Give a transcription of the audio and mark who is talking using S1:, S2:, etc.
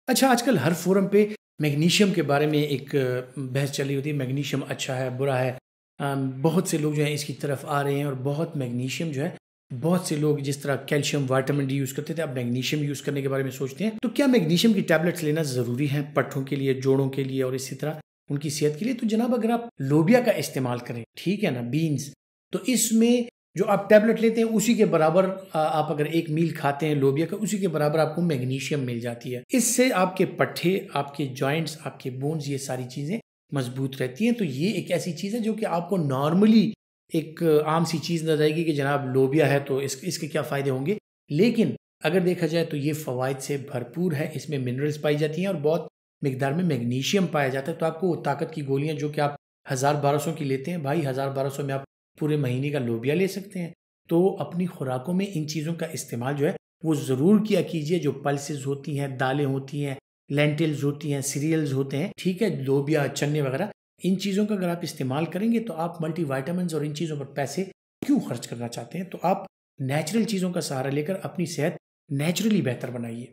S1: अच्छा, आजकल हर फ़ोरम पे मैग्नीशियम के बारे में एक बहस चल रही होती है, मैग्नीशियम अच्छा है, बुरा है। बहुत से लोग जो हैं इसकी तरफ आ रहे हैं और बहुत मैग्नीशियम जो है, बहुत से लोग जिस तरह कैल्शियम, विटामिन डी यूज़ करते थे, अब मैग्नीशियम यूज़ करने के बारे में सोचते हैं। तो क्या मैग्नीशियम की टैबलेट्स लेना ज़रूरी है पट्ठों के लिए, जोड़ों के लिए और इसी तरह उनकी सेहत के लिए? तो जनाब अगर आप लोबिया का इस्तेमाल करें, ठीक है ना, बीन्स, तो इसमें जो आप टैबलेट लेते हैं उसी के बराबर आप अगर एक मील खाते हैं लोबिया का, उसी के बराबर आपको मैग्नीशियम मिल जाती है। इससे आपके पट्ठे, आपके जॉइंट्स, आपके बोन्स, ये सारी चीज़ें मजबूत रहती हैं। तो ये एक ऐसी चीज़ है जो कि आपको नॉर्मली एक आम सी चीज़ नजर आएगी कि जनाब लोबिया है तो इसके क्या फ़ायदे होंगे, लेकिन अगर देखा जाए तो ये फ़वाइद से भरपूर है। इसमें मिनरल्स पाई जाती हैं और बहुत मिकदार में मैग्नीशियम पाया जाता है। तो आपको वो ताकत की गोलियां जो कि आप 1000-1200 की लेते हैं, भाई 1000-1200 में आप पूरे महीने का लोबिया ले सकते हैं। तो अपनी खुराकों में इन चीज़ों का इस्तेमाल जो है वो ज़रूर किया कीजिए। जो पल्सेस होती हैं, दालें होती हैं, लेंटिल्स होती हैं, सीरियल्स होते हैं, ठीक है, लोबिया, चने वगैरह, इन चीज़ों का अगर आप इस्तेमाल करेंगे तो आप मल्टीविटामिन्स और इन चीज़ों पर पैसे क्यों खर्च करना चाहते हैं? तो आप नेचुरल चीज़ों का सहारा लेकर अपनी सेहत नेचुरली बेहतर बनाइए।